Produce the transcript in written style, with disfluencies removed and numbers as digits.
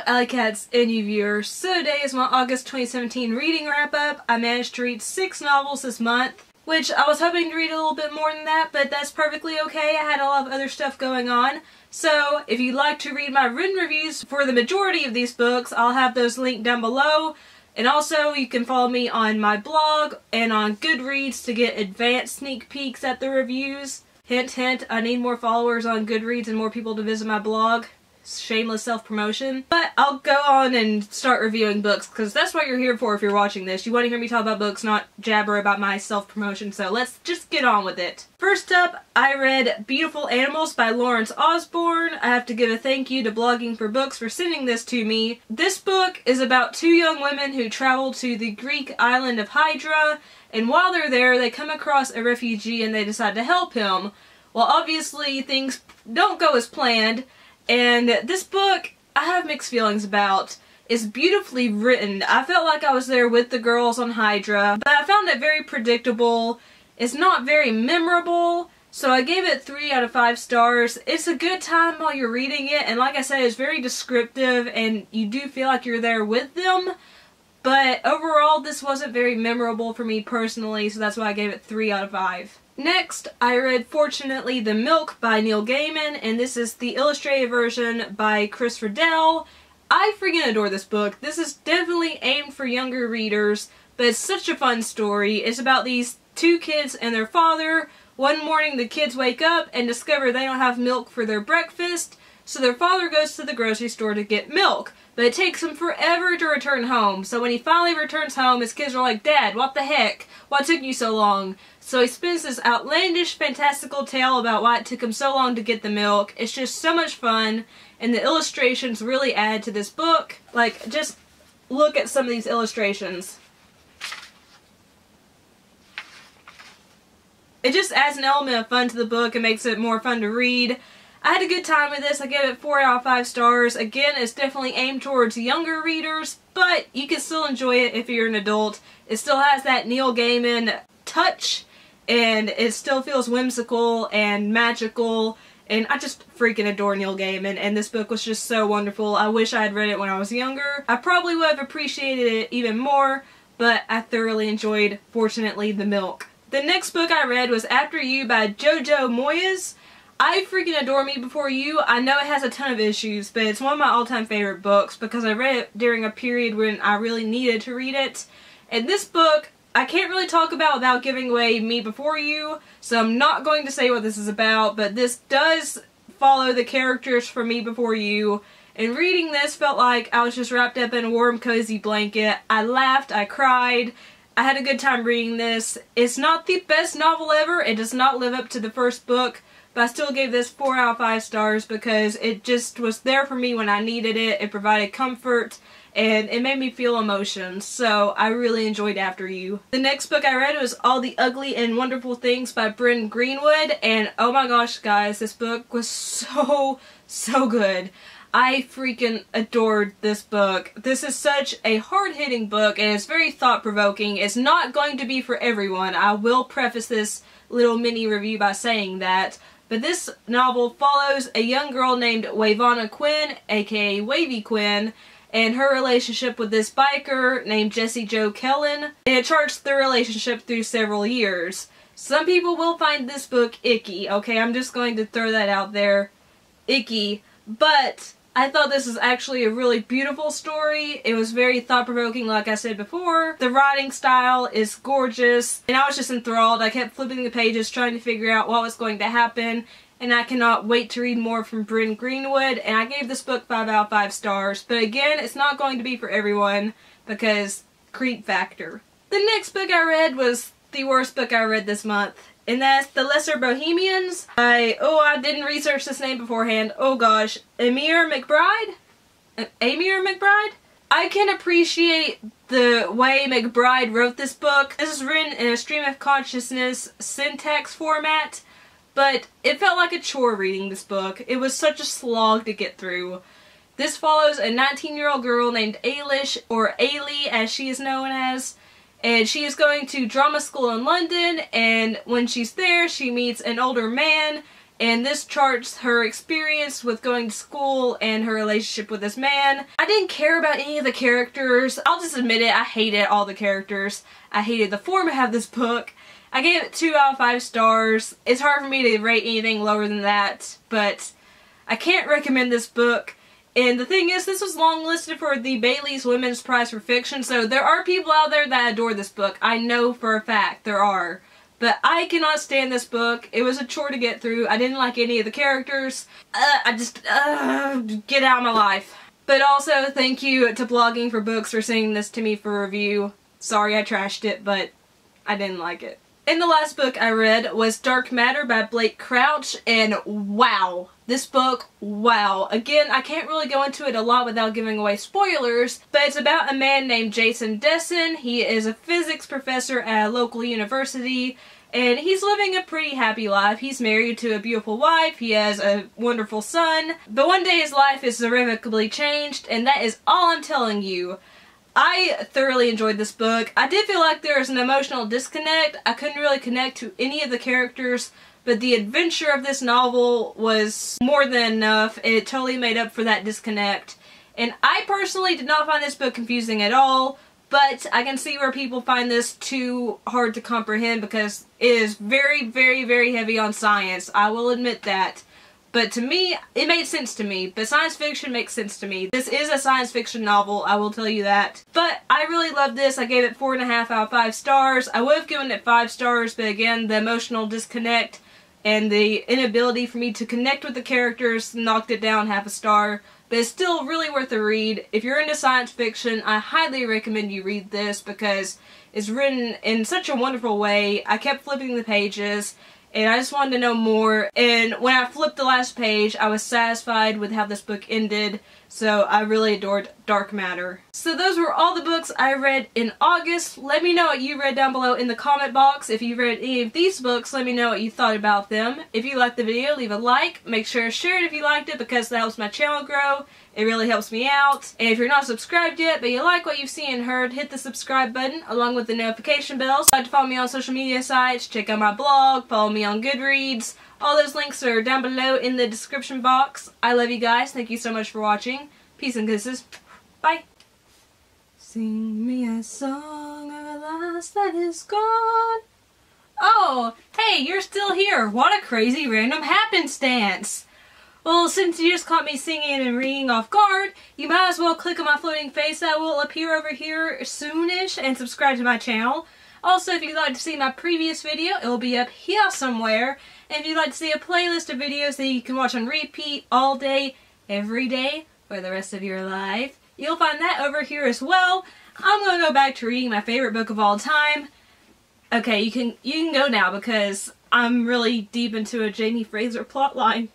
Alycats and you viewers. So today is my August 2017 reading wrap-up. I managed to read 6 novels this month, which I was hoping to read a little bit more than that, but that's perfectly okay. I had a lot of other stuff going on. So if you'd like to read my written reviews for the majority of these books, I'll have those linked down below. And also you can follow me on my blog and on Goodreads to get advanced sneak peeks at the reviews. Hint, hint, I need more followers on Goodreads and more people to visit my blog. Shameless self-promotion. But I'll go on and start reviewing books, because that's what you're here for if you're watching this. You want to hear me talk about books, not jabber about my self-promotion, so let's just get on with it. First up, I read Beautiful Animals by Lawrence Osborne. I have to give a thank you to Blogging for Books for sending this to me. This book is about 2 young women who travel to the Greek island of Hydra, and while they're there, they come across a refugee and they decide to help him. Well, obviously, things don't go as planned. And this book, I have mixed feelings about. It's beautifully written. I felt like I was there with the girls on Hydra, but I found it very predictable. It's not very memorable, so I gave it 3 out of 5 stars. It's a good time while you're reading it, and like I said, it's very descriptive, and you do feel like you're there with them. But overall, this wasn't very memorable for me personally, so that's why I gave it 3 out of 5. Next, I read Fortunately the Milk by Neil Gaiman, and this is the illustrated version by Chris Riddell. I freaking adore this book. This is definitely aimed for younger readers, but it's such a fun story. It's about these 2 kids and their father. One morning the kids wake up and discover they don't have milk for their breakfast, so their father goes to the grocery store to get milk. But it takes him forever to return home, so when he finally returns home, his kids are like, "Dad, what the heck? What took you so long?" So he spins this outlandish, fantastical tale about why it took him so long to get the milk. It's just so much fun, and the illustrations really add to this book. Like, just look at some of these illustrations. It just adds an element of fun to the book and makes it more fun to read. I had a good time with this. I gave it 4 out of 5 stars. Again, it's definitely aimed towards younger readers, but you can still enjoy it if you're an adult. It still has that Neil Gaiman touch, and it still feels whimsical and magical, and I just freaking adore Neil Gaiman, and this book was just so wonderful. I wish I had read it when I was younger. I probably would have appreciated it even more, but I thoroughly enjoyed Fortunately the Milk. The next book I read was After You by Jojo Moyes. I freaking adore Me Before You. I know it has a ton of issues, but it's one of my all-time favorite books because I read it during a period when I really needed to read it. And this book, I can't really talk about without giving away Me Before You, so I'm not going to say what this is about, but this does follow the characters from Me Before You. And reading this felt like I was just wrapped up in a warm, cozy blanket. I laughed, I cried. I had a good time reading this. It's not the best novel ever. It does not live up to the first book, but I still gave this 4 out of 5 stars because it just was there for me when I needed it. It provided comfort, and it made me feel emotions, so I really enjoyed After You. The next book I read was All the Ugly and Wonderful Things by Bryn Greenwood, and oh my gosh guys, this book was so good. I freaking adored this book. This is such a hard-hitting book, and it's very thought-provoking. It's not going to be for everyone. I will preface this little mini review by saying that. But this novel follows a young girl named Wavana Quinn, aka Wavy Quinn, and her relationship with this biker named Jessie Jo Kellen, and it charts the relationship through several years. Some people will find this book icky, okay? I'm just going to throw that out there. Icky. But I thought this was actually a really beautiful story. It was very thought-provoking, like I said before. The writing style is gorgeous, and I was just enthralled. I kept flipping the pages trying to figure out what was going to happen, and I cannot wait to read more from Bryn Greenwood, and I gave this book 5 out of 5 stars. But again, it's not going to be for everyone, because creep factor. The next book I read was the worst book I read this month, and that's The Lesser Bohemians by, I didn't research this name beforehand, oh gosh, Amir McBride? Amir McBride? I can appreciate the way McBride wrote this book. This is written in a stream of consciousness syntax format, but it felt like a chore reading this book. It was such a slog to get through. This follows a 19-year-old girl named Ailish, or Ailey as she is known as, and she is going to drama school in London, and when she's there she meets an older man and this charts her experience with going to school and her relationship with this man. I didn't care about any of the characters. I'll just admit it, I hated all the characters. I hated the format of this book. I gave it 2 out of 5 stars. It's hard for me to rate anything lower than that, but I can't recommend this book. And the thing is, this was longlisted for the Bailey's Women's Prize for Fiction, so there are people out there that adore this book. I know for a fact there are. But I cannot stand this book. It was a chore to get through. I didn't like any of the characters. Get out of my life. But also, thank you to Blogging for Books for sending this to me for review. Sorry I trashed it, but I didn't like it. And the last book I read was Dark Matter by Blake Crouch, and wow. This book, wow. Again, I can't really go into it a lot without giving away spoilers, but it's about a man named Jason Desson. He is a physics professor at a local university, and he's living a pretty happy life. He's married to a beautiful wife, he has a wonderful son, but one day his life is irrevocably changed, and that is all I'm telling you. I thoroughly enjoyed this book. I did feel like there was an emotional disconnect. I couldn't really connect to any of the characters, but the adventure of this novel was more than enough. It totally made up for that disconnect. And I personally did not find this book confusing at all, but I can see where people find this too hard to comprehend because it is very, very, very heavy on science. I will admit that. But to me, it made sense to me. But science fiction makes sense to me. This is a science fiction novel, I will tell you that. But I really loved this. I gave it 4.5 out of 5 stars. I would have given it 5 stars, but again, the emotional disconnect and the inability for me to connect with the characters knocked it down 0.5 star. But it's still really worth a read. If you're into science fiction, I highly recommend you read this because it's written in such a wonderful way. I kept flipping the pages, and I just wanted to know more, and when I flipped the last page, I was satisfied with how this book ended, so I really adored Dark Matter. So those were all the books I read in August. Let me know what you read down below in the comment box. If you read any of these books, let me know what you thought about them. If you liked the video, leave a like. Make sure to share it if you liked it because that helps my channel grow. It really helps me out. And if you're not subscribed yet, but you like what you've seen and heard, hit the subscribe button along with the notification bell. So you like to follow me on social media sites, check out my blog, follow me on Goodreads. All those links are down below in the description box. I love you guys. Thank you so much for watching. Peace and kisses. Bye. Sing me a song of a lost that is gone. Oh, hey, you're still here. What a crazy random happenstance. Well, since you just caught me singing and ringing off guard, you might as well click on my floating face that will appear over here soonish and subscribe to my channel. Also, if you'd like to see my previous video, it will be up here somewhere. And if you'd like to see a playlist of videos that you can watch on repeat all day, every day, for the rest of your life, you'll find that over here as well. I'm going to go back to reading my favorite book of all time. Okay, you can go now because I'm really deep into a Jamie Fraser plotline.